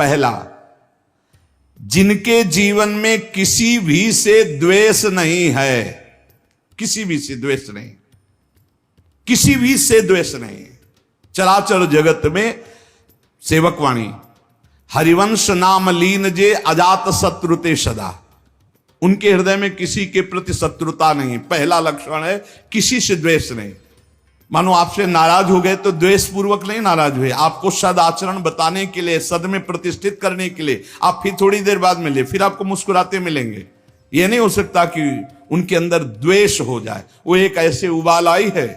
पहला, जिनके जीवन में किसी भी से द्वेष नहीं है, किसी भी से द्वेष नहीं, किसी भी से द्वेष नहीं। चराचर जगत में सेवकवाणी, हरिवंश नाम लीन जे अजात शत्रुते सदा, उनके हृदय में किसी के प्रति शत्रुता नहीं। पहला लक्षण है किसी से द्वेष नहीं। मानो आपसे नाराज हो गए तो द्वेष पूर्वक नहीं नाराज हुए, आपको सद आचरण बताने के लिए, सद में प्रतिष्ठित करने के लिए आप फिर थोड़ी देर बाद मिले, फिर आपको मुस्कुराते मिलेंगे। यह नहीं हो सकता कि उनके अंदर द्वेष हो जाए। वो एक ऐसे उबाल आई है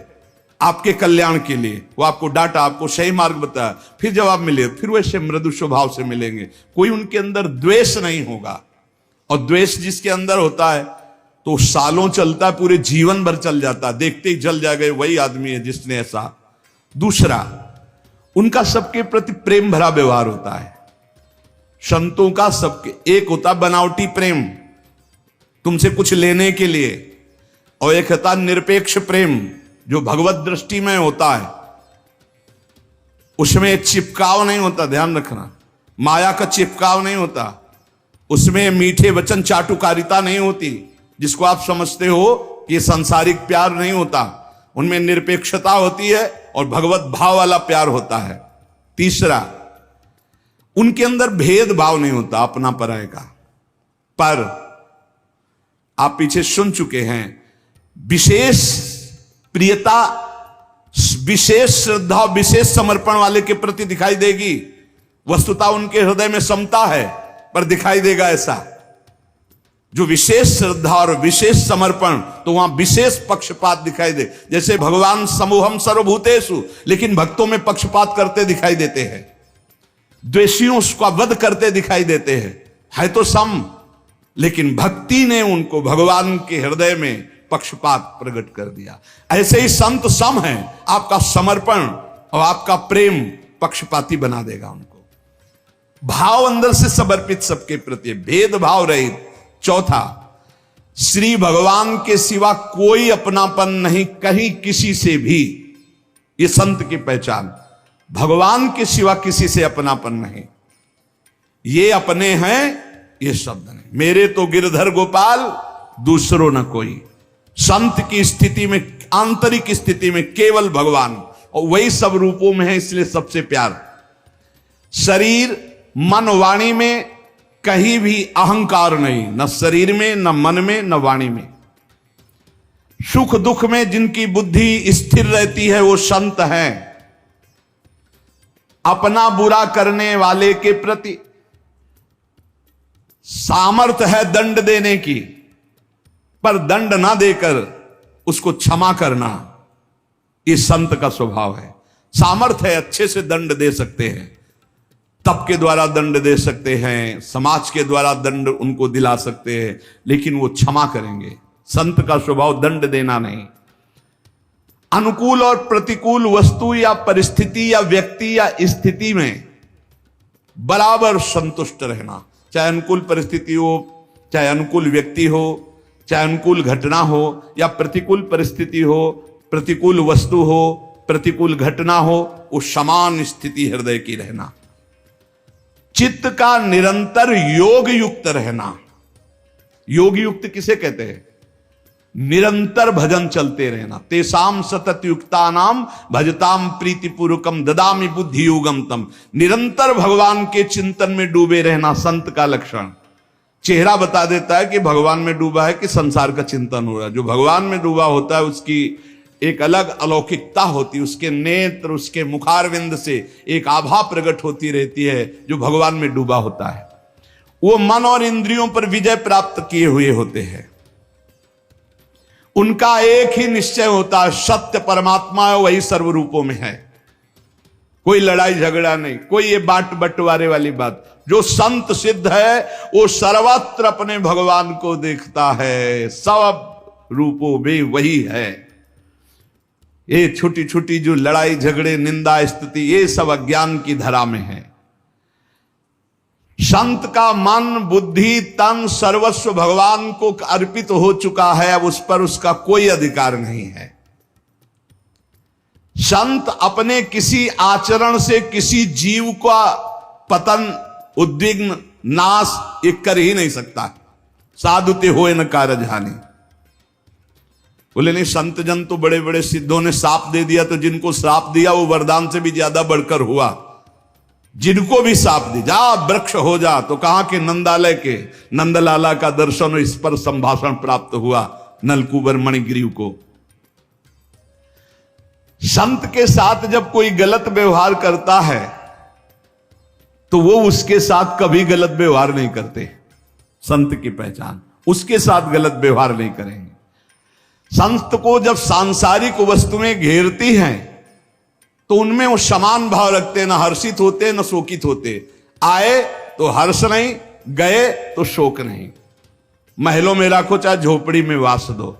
आपके कल्याण के लिए, वो आपको डांटा, आपको सही मार्ग बताया, फिर जब आप मिले फिर वैसे मृदु स्वभाव से मिलेंगे। कोई उनके अंदर द्वेष नहीं होगा। और द्वेष जिसके अंदर होता है तो सालों चलता है, पूरे जीवन भर चल जाता है, देखते ही जल जाएगा वही आदमी है जिसने ऐसा। दूसरा, उनका सबके प्रति प्रेम भरा व्यवहार होता है। संतों का सबके, एक होता बनावटी प्रेम तुमसे कुछ लेने के लिए, और एक होता निरपेक्ष प्रेम जो भगवत दृष्टि में होता है, उसमें चिपकाव नहीं होता। ध्यान रखना, माया का चिपकाव नहीं होता, उसमें मीठे वचन चाटुकारिता नहीं होती जिसको आप समझते हो कि सांसारिक प्यार नहीं होता। उनमें निरपेक्षता होती है और भगवत भाव वाला प्यार होता है। तीसरा, उनके अंदर भेदभाव नहीं होता अपना पराये का। पर आप पीछे सुन चुके हैं, विशेष प्रियता, विशेष श्रद्धा, विशेष समर्पण वाले के प्रति दिखाई देगी। वस्तुतः उनके हृदय में समता है, पर दिखाई देगा ऐसा जो विशेष श्रद्धा और विशेष समर्पण, तो वहां विशेष पक्षपात दिखाई दे। जैसे भगवान समूहम सर्वभूतेषु, लेकिन भक्तों में पक्षपात करते दिखाई देते हैं, द्वेषियों का वध करते दिखाई देते हैं। है तो सम, लेकिन भक्ति ने उनको भगवान के हृदय में पक्षपात प्रकट कर दिया। ऐसे ही संत सम है, आपका समर्पण और आपका प्रेम पक्षपाती बना देगा उनको। भाव अंदर से समर्पित सबके प्रति, भेदभाव रहित। चौथा, श्री भगवान के सिवा कोई अपनापन नहीं कहीं किसी से भी। ये संत की पहचान, भगवान के सिवा किसी से अपनापन नहीं। ये अपने हैं, ये शब्द नहीं। मेरे तो गिरधर गोपाल दूसरों न कोई। संत की स्थिति में, आंतरिक स्थिति में केवल भगवान, और वही सब रूपों में है, इसलिए सबसे प्यार। शरीर मन वाणी में कहीं भी अहंकार नहीं, न शरीर में, न मन में, न वाणी में। सुख दुख में जिनकी बुद्धि स्थिर रहती है वो संत हैं। अपना बुरा करने वाले के प्रति सामर्थ्य है दंड देने की, पर दंड ना देकर उसको क्षमा करना, ये संत का स्वभाव है। सामर्थ्य है, अच्छे से दंड दे सकते हैं, तप के द्वारा दंड दे सकते हैं, समाज के द्वारा दंड उनको दिला सकते हैं, लेकिन वो क्षमा करेंगे। संत का स्वभाव दंड देना नहीं। अनुकूल और प्रतिकूल वस्तु या परिस्थिति या व्यक्ति या स्थिति में बराबर संतुष्ट रहना। चाहे अनुकूल परिस्थिति हो, चाहे अनुकूल व्यक्ति हो, चाहे अनुकूल घटना हो या प्रतिकूल परिस्थिति हो, प्रतिकूल वस्तु हो, प्रतिकूल घटना हो, वो समान स्थिति हृदय की रहना। चित्त का निरंतर योग युक्त रहना। योग युक्त किसे कहते हैं? निरंतर भजन चलते रहना। तेसाम सतत युक्ता नाम भजताम प्रीतिपूर्वकम ददामि बुद्धि योगम तम। निरंतर भगवान के चिंतन में डूबे रहना संत का लक्षण। चेहरा बता देता है कि भगवान में डूबा है कि संसार का चिंतन हो रहा है। जो भगवान में डूबा होता है उसकी एक अलग अलौकिकता होती है, उसके नेत्र, उसके मुखारविंद से एक आभा प्रकट होती रहती है। जो भगवान में डूबा होता है वो मन और इंद्रियों पर विजय प्राप्त किए हुए होते हैं। उनका एक ही निश्चय होता है, सत्य परमात्मा है, वही सर्व रूपों में है। कोई लड़ाई झगड़ा नहीं, कोई ये बांट बंटवारे वाली बात। जो संत सिद्ध है वो सर्वत्र अपने भगवान को देखता है, सब रूपों में वही है। ये छोटी छोटी जो लड़ाई झगड़े निंदा स्तुति ये सब अज्ञान की धरा में है। संत का मन बुद्धि तन सर्वस्व भगवान को अर्पित हो चुका है, अब उस पर उसका कोई अधिकार नहीं है। संत अपने किसी आचरण से किसी जीव का पतन उद्विग्न नाश ये कर ही नहीं सकता। साधु ते होए न कारज हानि। बोले नहीं, संत जन तो बड़े बड़े सिद्धों ने श्राप दे दिया, तो जिनको श्राप दिया वो वरदान से भी ज्यादा बढ़कर हुआ। जिनको भी श्राप दी, जा वृक्ष हो जा, तो कहा कि नंदालय के नंदलाला का दर्शन और इस पर संभाषण प्राप्त हुआ नलकुबर मणिग्रीव को। संत के साथ जब कोई गलत व्यवहार करता है तो वो उसके साथ कभी गलत व्यवहार नहीं करते। संत की पहचान, उसके साथ गलत व्यवहार नहीं करेंगे। संत को जब सांसारिक वस्तुएं घेरती हैं तो उनमें वो समान भाव रखते, ना हर्षित होते न शोकित होते। आए तो हर्ष नहीं, गए तो शोक नहीं। महलों में रखो चाहे झोपड़ी में वास दो।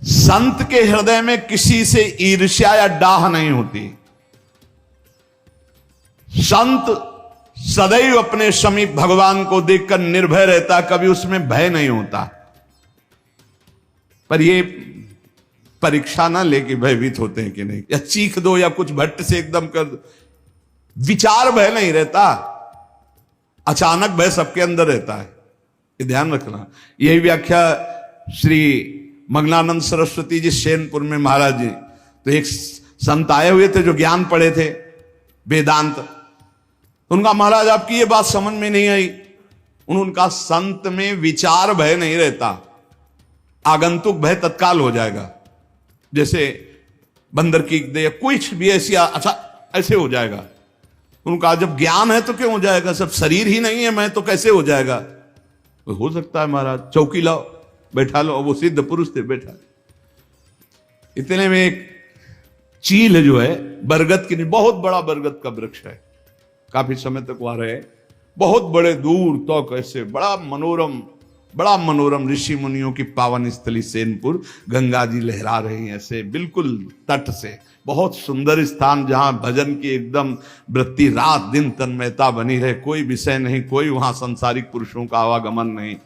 संत के हृदय में किसी से ईर्ष्या या डाह नहीं होती। संत सदैव अपने समीप भगवान को देखकर निर्भय रहता, कभी उसमें भय नहीं होता। पर ये परीक्षा ना लेके भयभीत होते हैं कि नहीं, या चीख दो या कुछ भट्ट से एकदम कर दो, विचार भय नहीं रहता। अचानक भय सबके अंदर रहता है, ये ध्यान रखना। यही व्याख्या श्री मंगलानंद सरस्वती जी सेनपुर में महाराज जी, तो एक संत आए हुए थे जो ज्ञान पढ़े थे वेदांत। उनका महाराज आपकी ये बात समझ में नहीं आई। उनका संत में विचार भय नहीं रहता, आगंतुक भय तत्काल हो जाएगा। जैसे बंदर की दे, कुछ भी ऐसी अच्छा ऐसे हो जाएगा। उनका जब ज्ञान है तो क्यों हो जाएगा, सब शरीर ही नहीं है मैं तो कैसे हो जाएगा। तो हो सकता है महाराज चौकी लाओ बैठा लो, वो सिद्ध पुरुष थे बैठा। इतने में एक चील जो है बरगद की, बहुत बड़ा बरगद का वृक्ष है, काफी समय तक वहां रहे, बहुत बड़े दूर तक ऐसे बड़ा मनोरम ऋषि मुनियों की पावन स्थली सेनपुर, गंगा जी लहरा रही हैं ऐसे बिल्कुल तट से। बहुत सुंदर स्थान जहां भजन की एकदम वृत्ति रात दिन तन्मयता बनी रहे, कोई विषय नहीं, कोई वहां सांसारिक पुरुषों का आवागमन नहीं।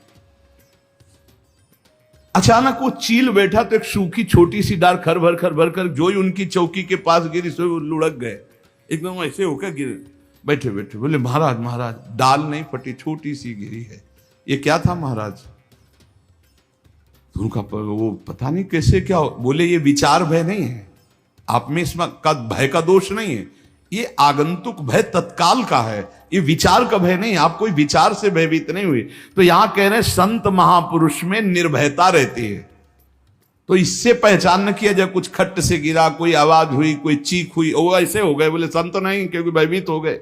अचानक वो चील बैठा तो एक सूखी छोटी सी डार खर भर कर जो ही उनकी चौकी के पास गिरी सो लुढ़क गए, एकदम ऐसे होकर गिरे। बैठे बैठे बोले महाराज डाल नहीं फटी, छोटी सी गिरी है, ये क्या था महाराज। तो उनका वो पता नहीं कैसे क्या बोले, ये विचार भय नहीं है, आप में इसमें का भय का दोष नहीं है, ये आगंतुक भय तत्काल का है, ये विचार का भय नहीं, आप कोई विचार से भयभीत नहीं हुए। तो यहां कह रहे हैं संत महापुरुष में निर्भयता रहती है। तो इससे पहचान न किया जब कुछ खट्ट से गिरा, कोई आवाज हुई, कोई चीख हुई, वो ऐसे हो गए बोले संत नहीं, क्योंकि भयभीत हो गए।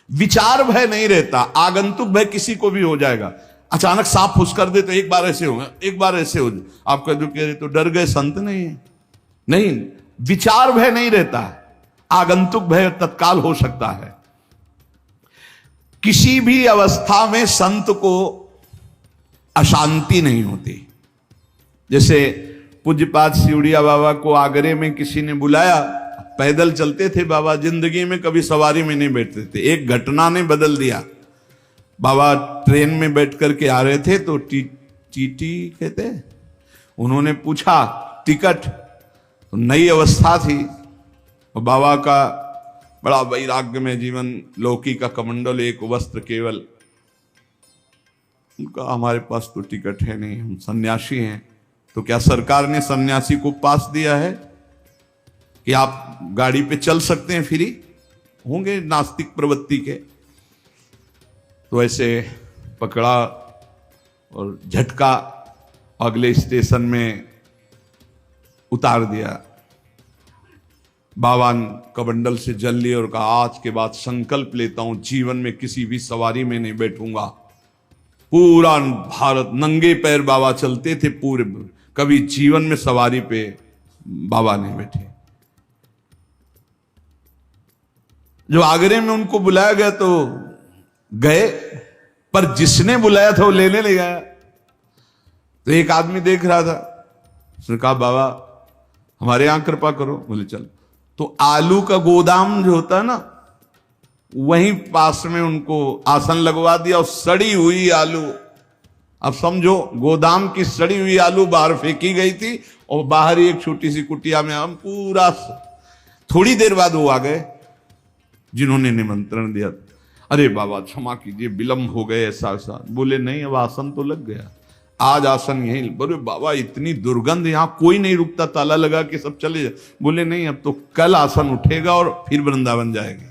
विचार भय नहीं रहता, आगंतुक भय किसी को भी हो जाएगा। अचानक सांप फुस कर दे तो एक बार ऐसे होगा, एक बार ऐसे हो जाए, आप कह रहे तो डर गए, संत नहीं है। नहीं, विचार भय नहीं रहता, आगंतुक भय तत्काल हो सकता है। किसी भी अवस्था में संत को अशांति नहीं होती। जैसे पूज्यपाद सिवड़िया बाबा को आगरे में किसी ने बुलाया, पैदल चलते थे बाबा, जिंदगी में कभी सवारी में नहीं बैठते थे। एक घटना ने बदल दिया। बाबा ट्रेन में बैठ करके आ रहे थे तो टीटी कहते, उन्होंने पूछा टिकट, तो नई अवस्था थी और बाबा का बड़ा वैराग्य में जीवन, लौकी का कमंडल, एक वस्त्र केवल। उनका हमारे पास तो टिकट है नहीं, हम सन्यासी हैं। तो क्या सरकार ने सन्यासी को पास दिया है कि आप गाड़ी पे चल सकते हैं फ्री? होंगे नास्तिक प्रवृत्ति के। तो ऐसे पकड़ा और झटका अगले स्टेशन में उतार दिया। बाबा कमंडल से जल लिए और कहा आज के बाद संकल्प लेता हूं जीवन में किसी भी सवारी में नहीं बैठूंगा। पूरा भारत नंगे पैर बाबा चलते थे, पूरे कभी जीवन में सवारी पे बाबा नहीं बैठे। जो आगरे में उनको बुलाया गया तो गए, पर जिसने बुलाया था वो लेने ले गया। तो एक आदमी देख रहा था, उसने कहा बाबा हमारे यहां कृपा करो। बोले चल। तो आलू का गोदाम जो होता है ना, वहीं पास में उनको आसन लगवा दिया और सड़ी हुई आलू, अब समझो गोदाम की सड़ी हुई आलू बाहर फेंकी गई थी और बाहर ही एक छोटी सी कुटिया में हम पूरा। थोड़ी देर बाद वो आ गए जिन्होंने निमंत्रण दिया। अरे बाबा क्षमा कीजिए, विलंब हो गए, ऐसा ऐसा। बोले नहीं, अब आसन तो लग गया, आज आसन यहीं। बोले बाबा इतनी दुर्गंध, यहां कोई नहीं रुकता, ताला लगा के सब चले जाए। बोले नहीं, अब तो कल आसन उठेगा और फिर वृंदावन जाएगी।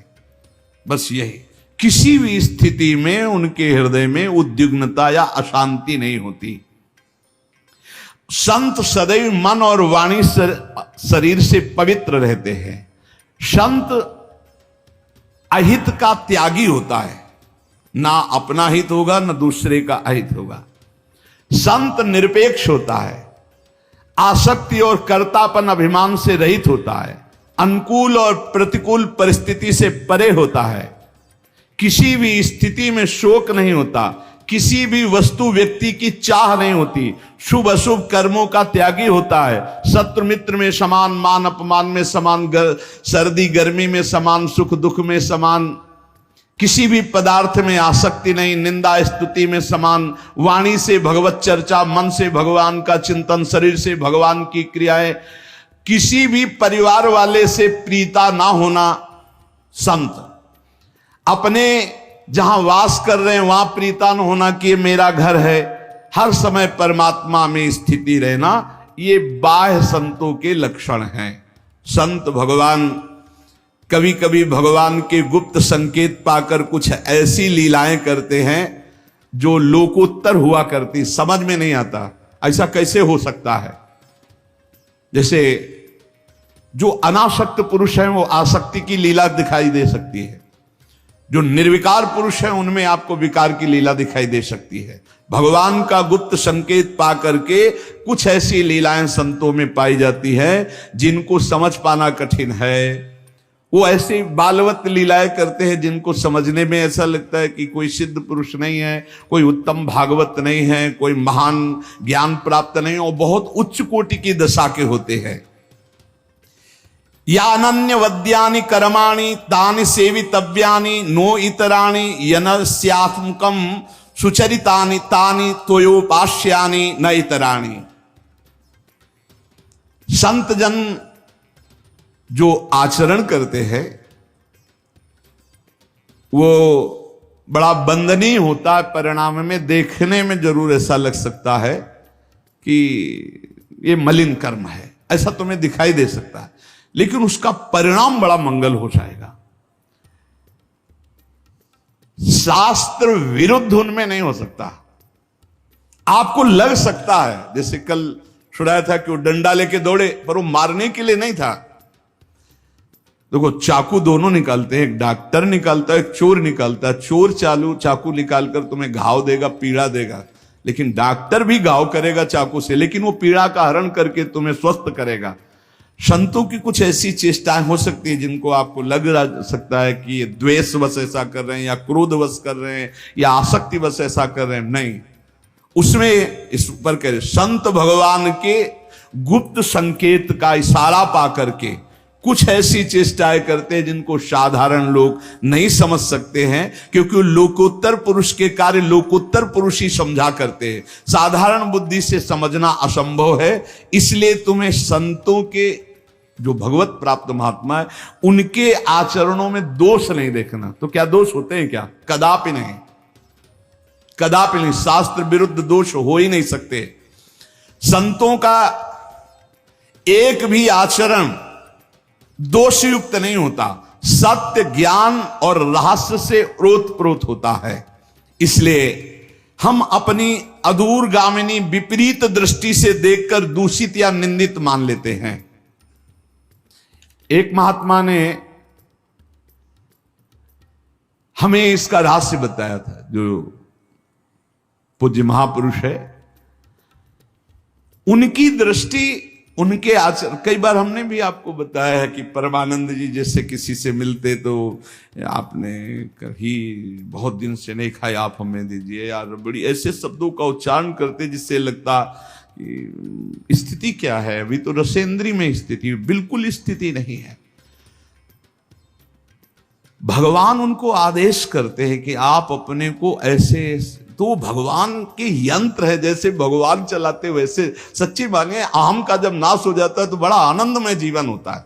बस यही, किसी भी स्थिति में उनके हृदय में उद्विग्नता या अशांति नहीं होती। संत सदैव मन और वाणी शरीर से पवित्र रहते हैं। संत अहित का त्यागी होता है, ना अपना हित होगा ना दूसरे का अहित होगा। संत निरपेक्ष होता है, आसक्ति और कर्तापन अभिमान से रहित होता है, अनुकूल और प्रतिकूल परिस्थिति से परे होता है, किसी भी स्थिति में शोक नहीं होता, किसी भी वस्तु व्यक्ति की चाह नहीं होती, शुभ अशुभ कर्मों का त्यागी होता है, शत्रु मित्र में समान, मान अपमान में समान, सर्दी गर्मी में समान, सुख दुख में समान, किसी भी पदार्थ में आसक्ति नहीं, निंदा स्तुति में समान, वाणी से भगवत चर्चा, मन से भगवान का चिंतन, शरीर से भगवान की क्रियाएं, किसी भी परिवार वाले से प्रीता ना होना। संत अपने जहां वास कर रहे हैं वहां प्रीता न होना कि मेरा घर है, हर समय परमात्मा में स्थिति रहना, ये बाह्य संतों के लक्षण हैं। संत भगवान कभी कभी भगवान के गुप्त संकेत पाकर कुछ ऐसी लीलाएं करते हैं जो लोकोत्तर हुआ करती, समझ में नहीं आता ऐसा कैसे हो सकता है। जैसे जो अनासक्त पुरुष हैं वो आसक्ति की लीला दिखाई दे सकती है, जो निर्विकार पुरुष हैं उनमें आपको विकार की लीला दिखाई दे सकती है। भगवान का गुप्त संकेत पा करके कुछ ऐसी लीलाएं संतों में पाई जाती है जिनको समझ पाना कठिन है। वो ऐसी बालवत लीलाएं करते हैं जिनको समझने में ऐसा लगता है कि कोई सिद्ध पुरुष नहीं है, कोई उत्तम भागवत नहीं है, कोई महान ज्ञान प्राप्त नहीं, और बहुत उच्च कोटि की दशा के होते हैं। या अनन्य वद्यानि कर्माणि तानि सेवितव्यानि नो इतराणि यनस्यात्मकम सुचरितानि तानि त्वयोपास्यानि न इतराणि। संत जन जो आचरण करते हैं वो बड़ा बंदनीय होता है, परिणाम में देखने में जरूर ऐसा लग सकता है कि ये मलिन कर्म है, ऐसा तुम्हें दिखाई दे सकता है, लेकिन उसका परिणाम बड़ा मंगल हो जाएगा। शास्त्र विरुद्ध उनमें नहीं हो सकता। आपको लग सकता है, जैसे कल सुनाया था कि वो डंडा लेके दौड़े, पर वो मारने के लिए नहीं था। देखो चाकू दोनों निकालते हैं, एक डॉक्टर निकालता है, एक चोर निकालता है। चोर चाकू निकालकर तुम्हें घाव देगा, पीड़ा देगा, लेकिन डॉक्टर भी घाव करेगा चाकू से, लेकिन वो पीड़ा का हरण करके तुम्हें स्वस्थ करेगा। संतों की कुछ ऐसी चेष्टाएं हो सकती है जिनको आपको लग सकता है कि ये द्वेष वश ऐसा कर रहे हैं, या क्रोध वश कर रहे हैं, या आसक्ति वश ऐसा कर रहे हैं। नहीं, उसमें इस पर कह रहे संत भगवान के गुप्त संकेत का इशारा पा करके कुछ ऐसी चेष्टाएं करते हैं जिनको साधारण लोग नहीं समझ सकते हैं, क्योंकि लोकोत्तर पुरुष के कार्य लोकोत्तर पुरुष ही समझा करते हैं, साधारण बुद्धि से समझना असंभव है। इसलिए तुम्हें संतों के जो भगवत प्राप्त महात्मा है उनके आचरणों में दोष नहीं देखना। तो क्या दोष होते हैं क्या? कदापि नहीं, कदापि नहीं। शास्त्र विरुद्ध दोष हो ही नहीं सकते। संतों का एक भी आचरण दोषयुक्त नहीं होता, सत्य ज्ञान और रहस्य से ओतप्रोत होता है। इसलिए हम अपनी अदूरगामिनी विपरीत दृष्टि से देखकर दूषित या निंदित मान लेते हैं। एक महात्मा ने हमें इसका रहस्य बताया था, जो पूज्य महापुरुष है, उनकी दृष्टि, उनके आचरण। कई बार हमने भी आपको बताया है कि परमानंद जी जैसे किसी से मिलते तो आपने कभी बहुत दिन से नहीं खाया, आप हमें दीजिए यार, बड़ी ऐसे शब्दों का उच्चारण करते जिससे लगता कि स्थिति क्या है, अभी तो रसेंद्री में स्थिति, बिल्कुल स्थिति नहीं है। भगवान उनको आदेश करते हैं कि आप अपने को ऐसे, तो भगवान के यंत्र है, जैसे भगवान चलाते वैसे। सच्ची माने अहम का जब नाश हो जाता है तो बड़ा आनंदमय जीवन होता है।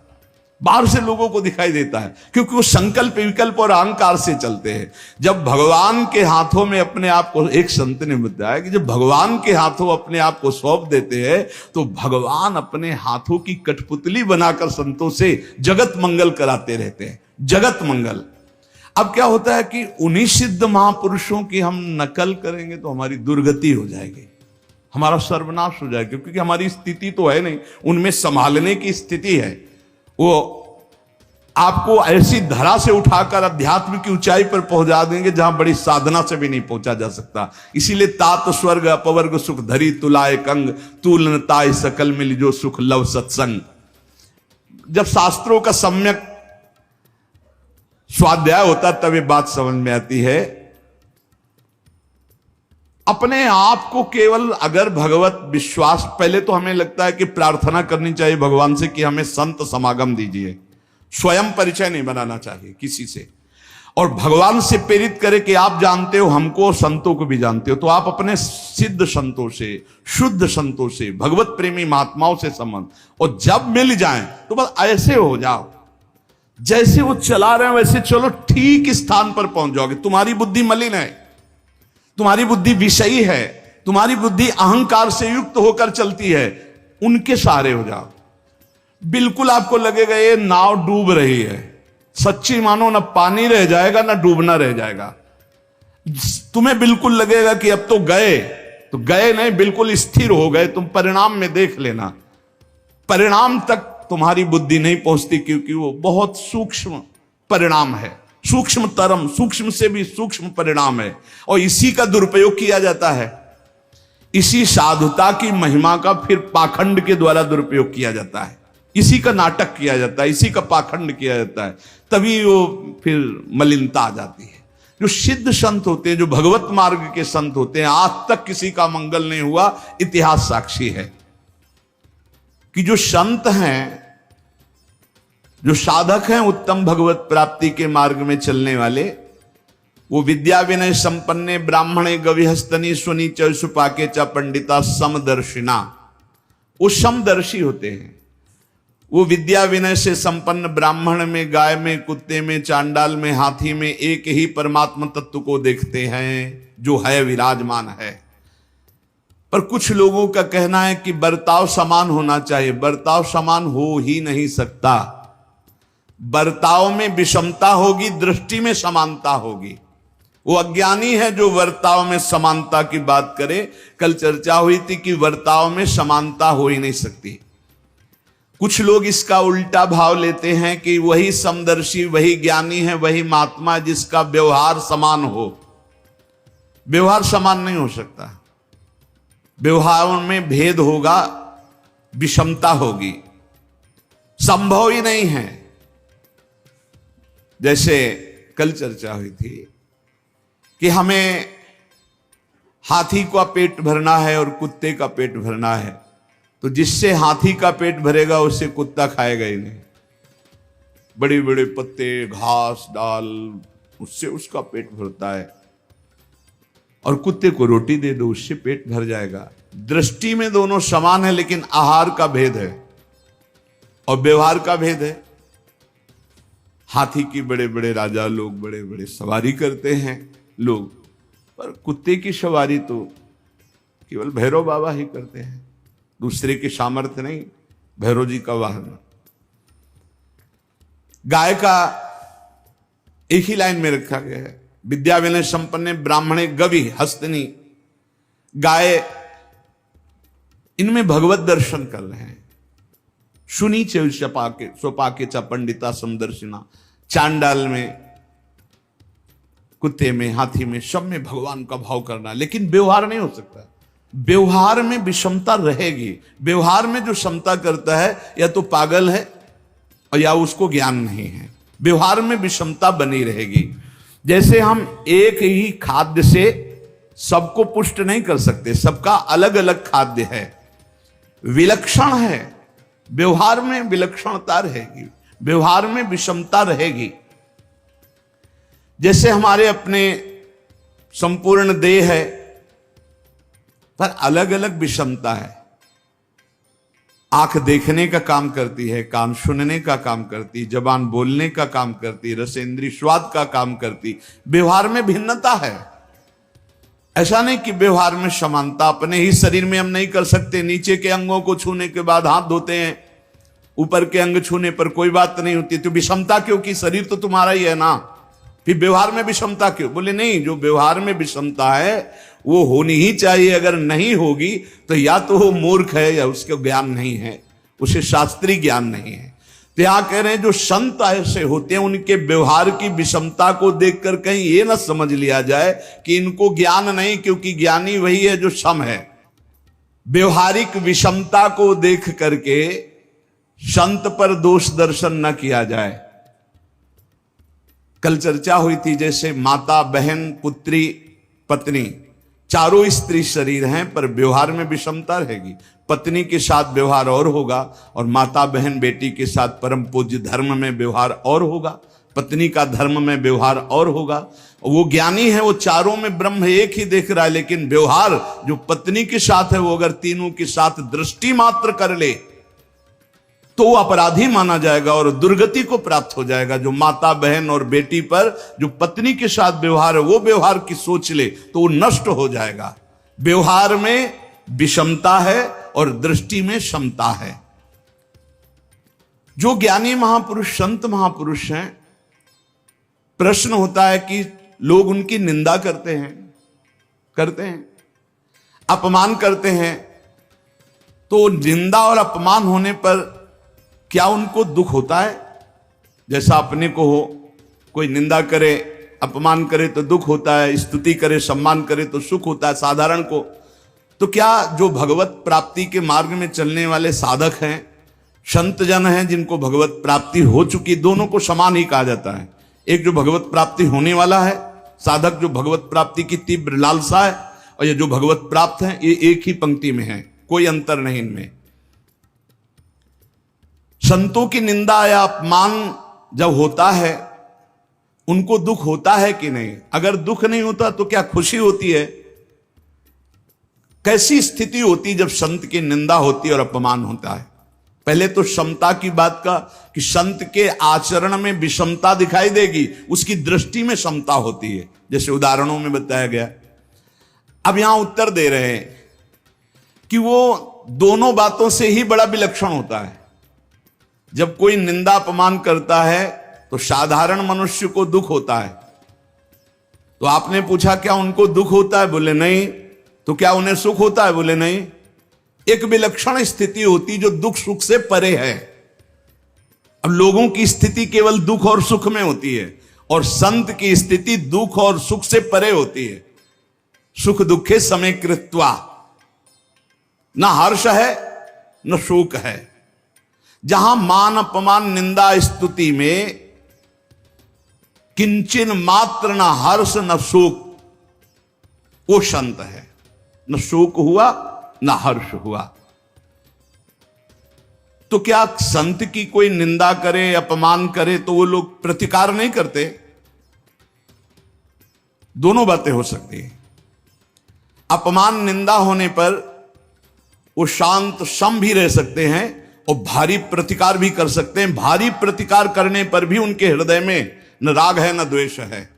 बाहर से लोगों को दिखाई देता है, क्योंकि वो संकल्प विकल्प और अहंकार से चलते हैं। जब भगवान के हाथों में अपने आप को, एक संत ने बताया कि जब भगवान के हाथों अपने आप को सौंप देते हैं तो भगवान अपने हाथों की कठपुतली बनाकर संतों से जगत मंगल कराते रहते हैं, जगत मंगल। अब क्या होता है कि उन्हीं सिद्ध महापुरुषों की हम नकल करेंगे तो हमारी दुर्गति हो जाएगी, हमारा सर्वनाश हो जाएगा, क्योंकि हमारी स्थिति तो है नहीं, उनमें संभालने की स्थिति है। वो आपको ऐसी धरा से उठाकर अध्यात्म की ऊंचाई पर पहुंचा देंगे जहां बड़ी साधना से भी नहीं पहुंचा जा सकता। इसीलिए तात स्वर्ग अपवर्ग सुख धरी तुलाए कंग, तुलनताय सकल मिल जो सुख लव सत्संग। जब शास्त्रों का सम्यक स्वाध्याय होता तब ये बात समझ में आती है। अपने आप को केवल अगर भगवत विश्वास, पहले तो हमें लगता है कि प्रार्थना करनी चाहिए भगवान से कि हमें संत समागम दीजिए, स्वयं परिचय नहीं बनाना चाहिए किसी से, और भगवान से प्रेरित करे कि आप जानते हो हमको और संतों को भी जानते हो, तो आप अपने सिद्ध संतों से, शुद्ध संतों से, भगवत प्रेमी महात्माओं से संबंध, और जब मिल जाएं तो बस ऐसे हो जाओ जैसे वो चला रहे हैं वैसे चलो, ठीक स्थान पर पहुंच जाओगे। तुम्हारी बुद्धि मलिन है, तुम्हारी बुद्धि विषयी है, तुम्हारी बुद्धि अहंकार से युक्त होकर चलती है, उनके सहारे हो जाओ। बिल्कुल आपको लगेगा ये नाव डूब रही है, सच्ची मानो ना पानी रह जाएगा ना डूबना रह जाएगा। तुम्हें बिल्कुल लगेगा कि अब तो गए नहीं, बिल्कुल स्थिर हो गए। तुम परिणाम में देख लेना, परिणाम तक तुम्हारी बुद्धि नहीं पहुंचती, क्योंकि वो बहुत सूक्ष्म परिणाम है, सूक्ष्म तरम, सूक्ष्म से भी सूक्ष्म परिणाम है, और इसी का दुरुपयोग किया जाता है। इसी साधुता की महिमा का फिर पाखंड के द्वारा दुरुपयोग किया जाता है, इसी का नाटक किया जाता है, इसी का पाखंड किया जाता है, तभी वो फिर मलिनता आ जाती है। जो सिद्ध संत होते हैं, जो भगवत मार्ग के संत होते हैं, आज तक किसी का मंगल नहीं हुआ, इतिहास साक्षी है कि जो संत हैं, जो साधक हैं उत्तम भगवत प्राप्ति के मार्ग में चलने वाले, वो विद्या विनय संपन्ने ब्राह्मणे गविहस्तनी सुनी चुपाके च पंडिता समदर्शिना, वो समदर्शी होते हैं। वो विद्या विनय से संपन्न ब्राह्मण में, गाय में, कुत्ते में, चांडाल में, हाथी में एक ही परमात्मा तत्व को देखते हैं जो है विराजमान है। पर कुछ लोगों का कहना है कि बर्ताव समान होना चाहिए। बर्ताव समान हो ही नहीं सकता, बर्ताव में विषमता होगी, दृष्टि में समानता होगी। वो अज्ञानी है जो वर्ताव में समानता की बात करे। कल चर्चा हुई थी कि वर्ताव में समानता हो ही नहीं सकती। कुछ लोग इसका उल्टा भाव लेते हैं कि वही समदर्शी, वही ज्ञानी है, वही महात्मा जिसका व्यवहार समान हो। व्यवहार समान नहीं हो सकता, व्यवहार में भेद होगा, विषमता होगी, संभव ही नहीं है। जैसे कल चर्चा हुई थी कि हमें हाथी का पेट भरना है और कुत्ते का पेट भरना है, तो जिससे हाथी का पेट भरेगा उससे कुत्ता खाएगा ही नहीं। बड़े बड़े पत्ते, घास, डाल, उससे उसका पेट भरता है, और कुत्ते को रोटी दे दो उससे पेट भर जाएगा। दृष्टि में दोनों समान है, लेकिन आहार का भेद है और व्यवहार का भेद है। हाथी की बड़े बड़े राजा लोग बड़े बड़े सवारी करते हैं लोग, पर कुत्ते की सवारी तो केवल भैरव बाबा ही करते हैं, दूसरे के सामर्थ्य नहीं, भैरव जी का वाहन। गाय का एक ही लाइन में रखा गया है, विद्या विनय संपन्ने ब्राह्मणे गवि हस्तनी। गाय, इनमें भगवत दर्शन कर रहे हैं। सुनी सोपाके चा पंडिता समदर्शिना, चांडाल में, कुत्ते में, हाथी में, सब में भगवान का भाव करना, लेकिन व्यवहार नहीं हो सकता। व्यवहार में विषमता रहेगी। व्यवहार में जो क्षमता करता है या तो पागल है और या उसको ज्ञान नहीं है। व्यवहार में विषमता बनी रहेगी। जैसे हम एक ही खाद्य से सबको पुष्ट नहीं कर सकते, सबका अलग अलग खाद्य है, विलक्षण है। व्यवहार में विलक्षणता रहेगी, व्यवहार में विषमता रहेगी। जैसे हमारे अपने संपूर्ण देह है, पर अलग अलग विषमता है। आंख देखने का काम करती है, कान सुनने का काम करती, जबान बोलने का काम करती, रसेंद्री स्वाद का काम करती। व्यवहार में भिन्नता है। ऐसा नहीं कि व्यवहार में समानता। अपने ही शरीर में हम नहीं कर सकते। नीचे के अंगों को छूने के बाद हाथ धोते हैं, ऊपर के अंग छूने पर कोई बात नहीं होती। तो विषमता क्यों? कि शरीर तो तुम्हारा ही है ना, फिर व्यवहार में विषमता क्यों? बोले नहीं, जो व्यवहार में विषमता है वो होनी ही चाहिए। अगर नहीं होगी तो या तो वो मूर्ख है या उसके ज्ञान नहीं है, उसे शास्त्रीय ज्ञान नहीं है। तो यहां कह रहे हैं जो संत ऐसे होते हैं उनके व्यवहार की विषमता को देखकर कहीं ये ना समझ लिया जाए कि इनको ज्ञान नहीं, क्योंकि ज्ञानी वही है जो सम है। व्यवहारिक विषमता को देख करके संत पर दोष दर्शन न किया जाए। कल चर्चा हुई थी, जैसे माता, बहन, पुत्री, पत्नी, चारों स्त्री शरीर हैं पर व्यवहार में विषमता रहेगी। पत्नी के साथ व्यवहार और होगा और माता, बहन, बेटी के साथ परम पूज्य धर्म में व्यवहार और होगा, पत्नी का धर्म में व्यवहार और होगा। वो ज्ञानी है, वो चारों में ब्रह्म एक ही देख रहा है, लेकिन व्यवहार जो पत्नी के साथ है वो अगर तीनों के साथ दृष्टि मात्र कर ले तो वो अपराधी माना जाएगा और दुर्गति को प्राप्त हो जाएगा। जो माता, बहन और बेटी पर जो पत्नी के साथ व्यवहार है वो व्यवहार की सोच ले तो वो नष्ट हो जाएगा। व्यवहार में विषमता है और दृष्टि में समता है। जो ज्ञानी महापुरुष, संत महापुरुष हैं, प्रश्न होता है कि लोग उनकी निंदा करते हैं, अपमान करते हैं, तो निंदा और अपमान होने पर क्या उनको दुख होता है? जैसा अपने को हो, कोई निंदा करे, अपमान करे तो दुख होता है, स्तुति करे, सम्मान करे तो सुख होता है साधारण को। तो क्या जो भगवत प्राप्ति के मार्ग में चलने वाले साधक हैं, संत जन हैं, जिनको भगवत प्राप्ति हो चुकी, दोनों को समान ही कहा जाता है। एक जो भगवत प्राप्ति होने वाला है साधक, जो भगवत प्राप्ति की तीव्र लालसा है, और ये जो भगवत प्राप्त है, ये एक ही पंक्ति में है, कोई अंतर नहीं इनमें। संतों की निंदा या अपमान जब होता है उनको दुख होता है कि नहीं? अगर दुख नहीं होता तो क्या खुशी होती है? कैसी स्थिति होती जब संत की निंदा होती और अपमान होता है? पहले तो समता की बात का कि संत के आचरण में विषमता दिखाई देगी, उसकी दृष्टि में समता होती है, जैसे उदाहरणों में बताया गया। अब यहां उत्तर दे रहे हैं कि वो दोनों बातों से ही बड़ा विलक्षण होता है। जब कोई निंदा अपमान करता है तो साधारण मनुष्य को दुख होता है। तो आपने पूछा क्या उनको दुख होता है? बोले नहीं। तो क्या उन्हें सुख होता है? बोले नहीं। एक विलक्षण स्थिति होती जो दुख सुख से परे है। अब लोगों की स्थिति केवल दुख और सुख में होती है और संत की स्थिति दुख और सुख से परे होती है। सुख दुखे समय कृत्वा, न हर्ष है न शोक है। जहां मान, अपमान, निंदा, स्तुति में किंचन मात्र न हर्ष न शोक, वो संत है। न शोक हुआ न हर्ष हुआ। तो क्या संत की कोई निंदा करे, अपमान करे तो वो लोग प्रतिकार नहीं करते? दोनों बातें हो सकती हैं। अपमान, निंदा होने पर वो शांत सम भी रह सकते हैं और भारी प्रतिकार भी कर सकते हैं। भारी प्रतिकार करने पर भी उनके हृदय में न राग है न द्वेष है।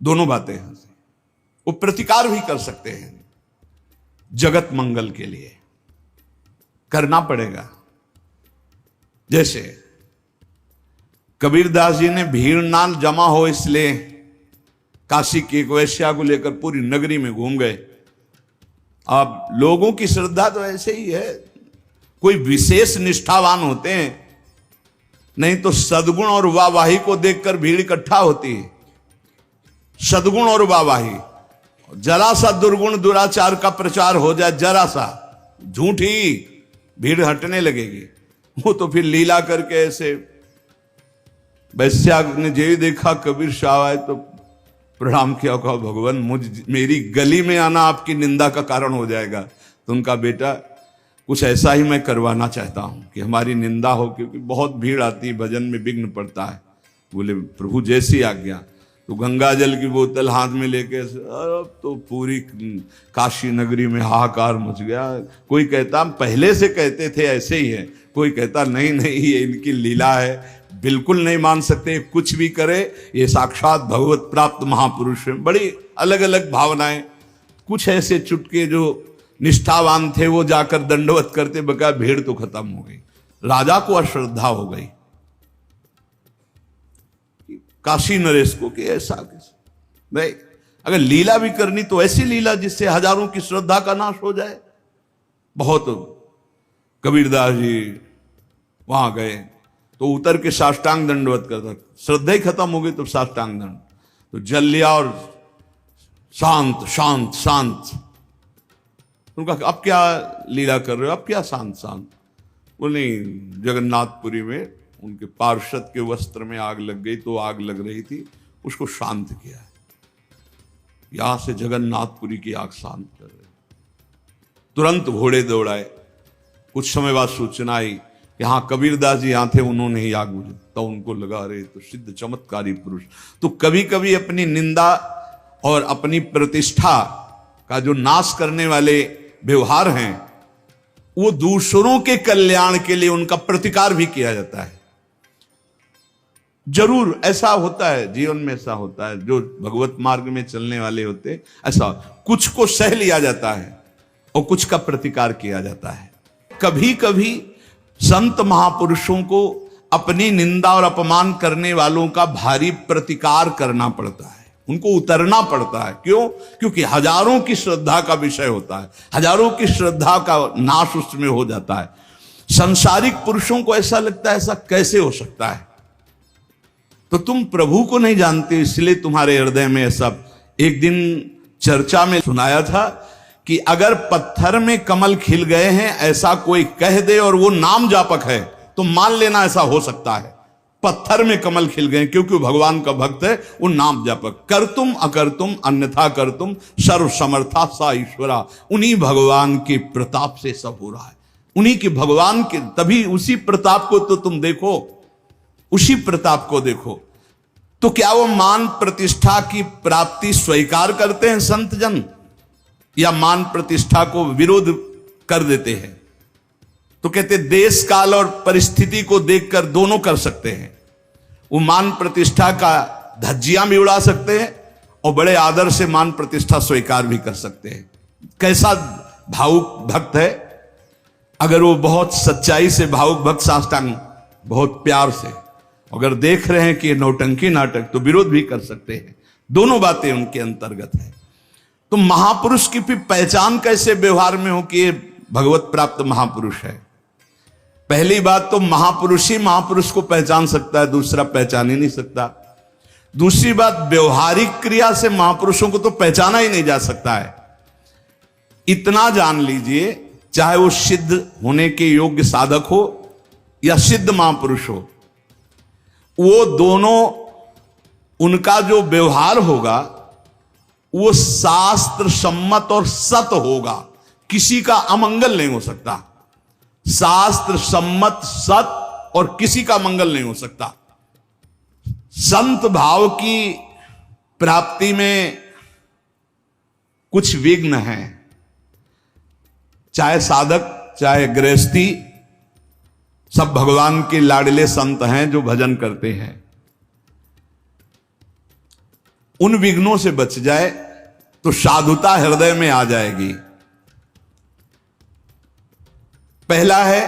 दोनों बातें हैं। वो प्रतिकार भी कर सकते हैं, जगत मंगल के लिए करना पड़ेगा। जैसे कबीरदास जी ने भीड़ ना जमा हो इसलिए काशी की एक वैश्या को लेकर पूरी नगरी में घूम गए। अब लोगों की श्रद्धा तो ऐसे ही है, कोई विशेष निष्ठावान होते हैं, नहीं तो सद्गुण और वाहवाही को देखकर भीड़ इकट्ठा होती है। सद्गुण और वाहवाही, जरा सा दुर्गुण दुराचार का प्रचार हो जाए, जरा सा झूठी, भीड़ हटने लगेगी। वो तो फिर लीला करके ऐसे, वैश्या ने जे देखा कबीर शाह आए तो प्रणाम किया, कहा भगवान मेरी गली में आना आपकी निंदा का कारण हो जाएगा। तो उनका बेटा कुछ ऐसा ही मैं करवाना चाहता हूं कि हमारी निंदा हो, क्योंकि बहुत भीड़ आती है, भजन में विघ्न पड़ता है। बोले प्रभु जैसी आज्ञा। तो गंगा जल की बोतल हाथ में लेके अब तो पूरी काशी नगरी में हाहाकार मच गया। कोई कहता हम पहले से कहते थे ऐसे ही है, कोई कहता नहीं नहीं ये इनकी लीला है, बिल्कुल नहीं मान सकते, कुछ भी करे ये साक्षात भगवत प्राप्त महापुरुष है। बड़ी अलग अलग भावनाएं। कुछ ऐसे चुटके जो निष्ठावान थे वो जाकर दंडवत करते, बका भीड़ तो खत्म हो गई, राजा को अश्रद्धा हो गई काशी नरेश को कि ऐसा कैसे नहीं। अगर लीला भी करनी तो ऐसी लीला जिससे हजारों की श्रद्धा का नाश हो जाए। बहुत कबीरदास जी वहां गए तो उतर के साष्टांग दंडवत करता, श्रद्धा ही खत्म हो गई तो साष्टांग दंड, तो जल लिया और शांत शांत शांत। उनका अब क्या लीला कर रहे हो, अब क्या शांत शांत? बोले जगन्नाथपुरी में उनके पार्षद के वस्त्र में आग लग गई, तो आग लग रही थी, उसको शांत किया है। यहां से जगन्नाथपुरी की आग शांत कर रहे। तुरंत घोड़े दौड़ाए। कुछ समय बाद सूचना आई कि हाँ कबीरदास जी यहां थे, उन्होंने ही आग बुझाई। तो उनको लगा रहे तो सिद्ध चमत्कारी पुरुष। तो कभी कभी अपनी निंदा और अपनी प्रतिष्ठा का जो नाश करने वाले व्यवहार हैं, वो दूसरों के कल्याण के लिए उनका प्रतिकार भी किया जाता है। जरूर ऐसा होता है, जीवन में ऐसा होता है। जो भगवत मार्ग में चलने वाले होते, ऐसा कुछ को सह लिया जाता है और कुछ का प्रतिकार किया जाता है। कभी कभी संत महापुरुषों को अपनी निंदा और अपमान करने वालों का भारी प्रतिकार करना पड़ता है, उनको उतरना पड़ता है। क्यों? क्योंकि हजारों की श्रद्धा का विषय होता है, हजारों की श्रद्धा का नाश उसमें हो जाता है। संसारिक पुरुषों को ऐसा लगता है ऐसा कैसे हो सकता है, तो तुम प्रभु को नहीं जानते इसलिए तुम्हारे हृदय में ऐसा। एक दिन चर्चा में सुनाया था कि अगर पत्थर में कमल खिल गए हैं ऐसा कोई कह दे और वो नाम जापक है तो मान लेना ऐसा हो सकता है। पत्थर में कमल खिल गए क्योंकि वो भगवान का भक्त है, वो नाम जापक। कर तुम अकर तुम अन्यथा कर तुम सर्व समर्था सा ईश्वरा। उन्हीं भगवान के प्रताप से सब हो रहा है, उन्हीं के भगवान के, तभी उसी प्रताप को तो तुम देखो, उसी प्रताप को देखो। तो क्या वो मान प्रतिष्ठा की प्राप्ति स्वीकार करते हैं संत जन, या मान प्रतिष्ठा को विरोध कर देते हैं? तो कहते देश काल और परिस्थिति को देखकर दोनों कर सकते हैं। वो मान प्रतिष्ठा का धज्जियां भी उड़ा सकते हैं और बड़े आदर से मान प्रतिष्ठा स्वीकार भी कर सकते हैं। कैसा भावुक भक्त है, अगर वो बहुत सच्चाई से भावुक भक्त साष्टांग बहुत प्यार से अगर देख रहे हैं कि नौटंकी नाटक, तो विरोध भी कर सकते हैं। दोनों बातें उनके अंतर्गत है। तो महापुरुष की फिर पहचान कैसे व्यवहार में हो कि ये भगवत प्राप्त महापुरुष है? पहली बात तो महापुरुष ही महापुरुष को पहचान सकता है, दूसरा पहचान ही नहीं सकता। दूसरी बात, व्यवहारिक क्रिया से महापुरुषों को तो पहचाना ही नहीं जा सकता है। इतना जान लीजिए, चाहे वो सिद्ध होने के योग्य साधक हो या सिद्ध महापुरुष हो, वो दोनों, उनका जो व्यवहार होगा वो शास्त्र सम्मत और सत होगा, किसी का अमंगल नहीं हो सकता। शास्त्र सम्मत सत और किसी का मंगल नहीं हो सकता। संत भाव की प्राप्ति में कुछ विघ्न है, चाहे साधक चाहे गृहस्थी, सब भगवान के लाडले संत हैं जो भजन करते हैं। उन विघ्नों से बच जाए तो साधुता हृदय में आ जाएगी। पहला है,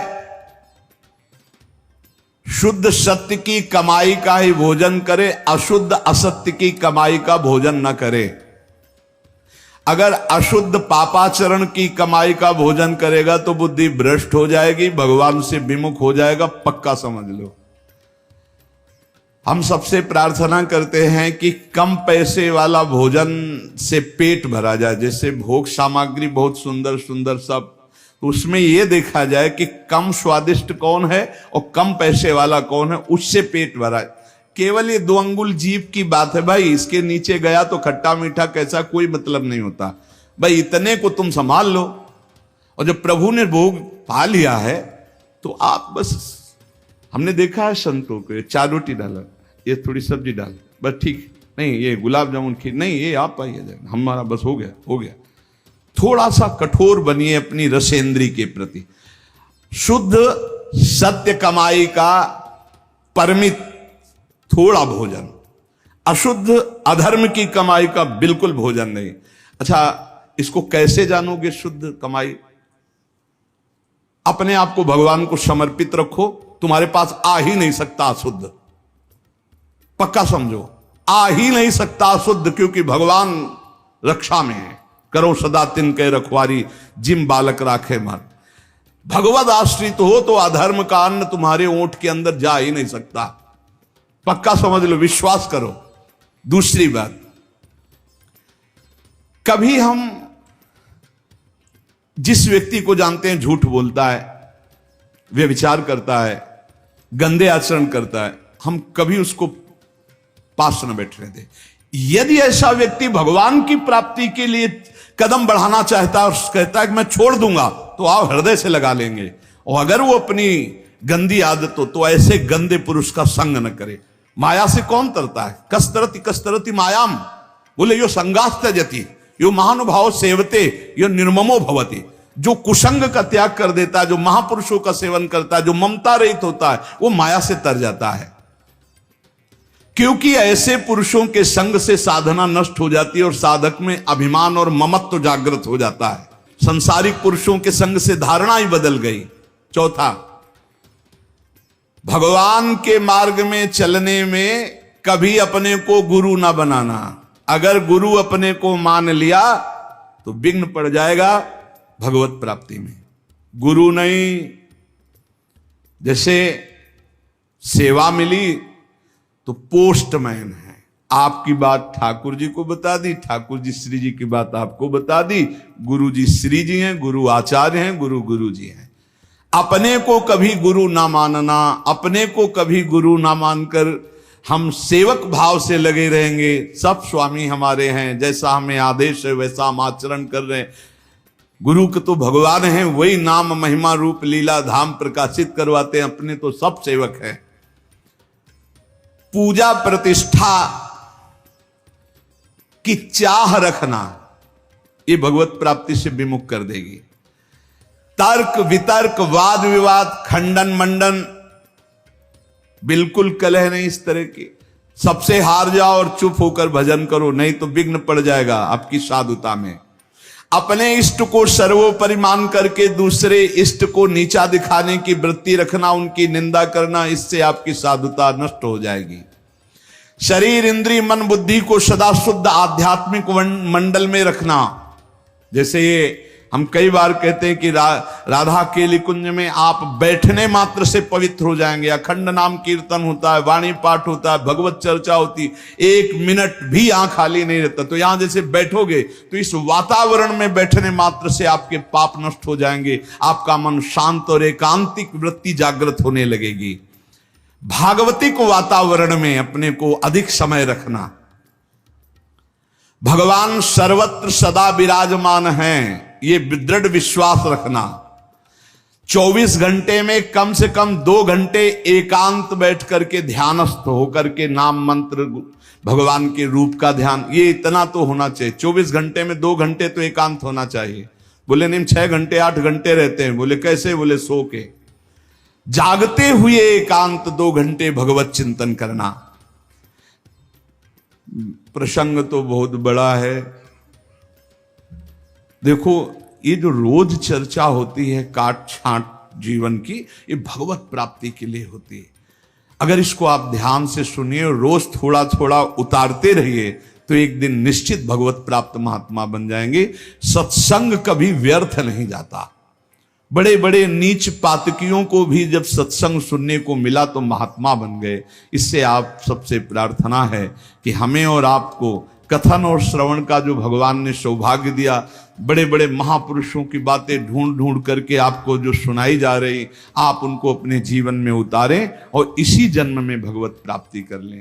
शुद्ध सत्य की कमाई का ही भोजन करे, अशुद्ध असत्य की कमाई का भोजन न करे। अगर अशुद्ध पापाचरण की कमाई का भोजन करेगा तो बुद्धि भ्रष्ट हो जाएगी, भगवान से विमुख हो जाएगा, पक्का समझ लो। हम सबसे प्रार्थना करते हैं कि कम पैसे वाला भोजन से पेट भरा जाए। जैसे भोग सामग्री बहुत सुंदर सुंदर सब, तो उसमें यह देखा जाए कि कम स्वादिष्ट कौन है और कम पैसे वाला कौन है, उससे पेट भरा है। केवल ये 2 अंगुल जीभ की बात है भाई, इसके नीचे गया तो खट्टा मीठा कैसा कोई मतलब नहीं होता भाई, इतने को तुम संभाल लो। और जब प्रभु ने भोग पा लिया है तो आप बस, हमने देखा है संतों को 4 रोटी डाला, ये थोड़ी सब्जी डाल, बस ठीक, नहीं ये गुलाब जामुन खीर नहीं, ये आप आइए, हमारा बस हो गया हो गया। थोड़ा सा कठोर बनिए अपनी रसेंद्री के प्रति। शुद्ध सत्य कमाई का परिमित थोड़ा भोजन, अशुद्ध अधर्म की कमाई का बिल्कुल भोजन नहीं। अच्छा, इसको कैसे जानोगे शुद्ध कमाई? अपने आप को भगवान को समर्पित रखो, तुम्हारे पास आ ही नहीं सकता अशुद्ध, पक्का समझो, आ ही नहीं सकता अशुद्ध, क्योंकि भगवान रक्षा में है। करो सदा तिनके रखवारी, जिम बालक राखे मन। भगवत आश्रित हो तो अधर्म का अन्न तुम्हारे ओंठ के अंदर जा ही नहीं सकता, पक्का समझ लो, विश्वास करो। दूसरी बात, कभी हम जिस व्यक्ति को जानते हैं झूठ बोलता है, व्यभिचार करता है, गंदे आचरण करता है, हम कभी उसको पास न बैठने दें। यदि ऐसा व्यक्ति भगवान की प्राप्ति के लिए कदम बढ़ाना चाहता है और कहता है कि मैं छोड़ दूंगा, तो आप हृदय से लगा लेंगे। और अगर वो अपनी गंदी आदत हो तो ऐसे गंदे पुरुष का संग न करे। माया से कौन तरता है? कस्तरति कस्तरति मायाम, बोले यो संगास त्यजति यो महानुभाव सेवते यो निर्ममो भवति। जो कुसंग का त्याग कर देता है, जो महापुरुषों का सेवन करता है, जो ममता रहित होता है, वो माया से तर जाता है। क्योंकि ऐसे पुरुषों के संग से साधना नष्ट हो जाती है और साधक में अभिमान और ममत्व जागृत हो जाता है। संसारिक पुरुषों के संग से धारणा ही बदल गई। चौथा, भगवान के मार्ग में चलने में कभी अपने को गुरु ना बनाना। अगर गुरु अपने को मान लिया तो विघ्न पड़ जाएगा भगवत प्राप्ति में। गुरु नहीं, जैसे सेवा मिली तो पोस्टमैन है। आपकी बात ठाकुर जी को बता दी, ठाकुर जी श्री जी की बात आपको बता दी, गुरु जी श्री जी हैं, गुरु आचार्य हैं, गुरु गुरु जी हैं। अपने को कभी गुरु ना मानना, अपने को कभी गुरु ना मानकर हम सेवक भाव से लगे रहेंगे। सब स्वामी हमारे हैं, जैसा हमें आदेश है वैसा हम आचरण कर रहे हैं। गुरु के तो भगवान हैं, वही नाम महिमा रूप लीला धाम प्रकाशित करवाते हैं, अपने तो सब सेवक हैं। पूजा प्रतिष्ठा की चाह रखना ये भगवत प्राप्ति से विमुख कर देगी। तर्क वितर्क वाद विवाद खंडन मंडन बिल्कुल कलह नहीं इस तरह की। सबसे हार जाओ और चुप होकर भजन करो, नहीं तो विघ्न पड़ जाएगा आपकी साधुता में। अपने इष्ट को सर्वोपरि मान करके दूसरे इष्ट को नीचा दिखाने की वृत्ति रखना, उनकी निंदा करना, इससे आपकी साधुता नष्ट हो जाएगी। शरीर इंद्रिय मन बुद्धि को सदा शुद्ध आध्यात्मिक मंडल में रखना। जैसे ये हम कई बार कहते हैं कि राधा केली कुंज में आप बैठने मात्र से पवित्र हो जाएंगे। अखंड नाम कीर्तन होता है, वाणी पाठ होता है, भगवत चर्चा होती, एक मिनट भी आंख खाली नहीं रहता। तो यहां जैसे बैठोगे तो इस वातावरण में बैठने मात्र से आपके पाप नष्ट हो जाएंगे, आपका मन शांत और एकांतिक वृत्ति जागृत होने लगेगी। भागवतिक वातावरण में अपने को अधिक समय रखना। भगवान सर्वत्र सदा विराजमान हैं, ये दृढ़ विश्वास रखना। 24 घंटे में कम से कम 2 घंटे एकांत बैठ करके ध्यानस्थ होकर के नाम मंत्र भगवान के रूप का ध्यान, ये इतना तो होना चाहिए। 24 घंटे में 2 घंटे तो एकांत होना चाहिए। बोले नहीं 6 घंटे 8 घंटे रहते हैं। बोले कैसे? बोले सो के। जागते हुए एकांत 2 घंटे भगवत चिंतन करना। प्रसंग तो बहुत बड़ा है। देखो ये जो रोज चर्चा होती है काट छांट जीवन की, ये भगवत प्राप्ति के लिए होती है। अगर इसको आप ध्यान से सुनिए और रोज थोड़ा थोड़ा उतारते रहिए तो एक दिन निश्चित भगवत प्राप्त महात्मा बन जाएंगे। सत्संग कभी व्यर्थ नहीं जाता। बड़े बड़े नीच पातकियों को भी जब सत्संग सुनने को मिला तो महात्मा बन गए। इससे आप सबसे प्रार्थना है कि हमें और आपको कथन और श्रवण का जो भगवान ने सौभाग्य दिया, बड़े बड़े महापुरुषों की बातें ढूंढ ढूंढ करके आपको जो सुनाई जा रही, आप उनको अपने जीवन में उतारें और इसी जन्म में भगवत प्राप्ति कर लें।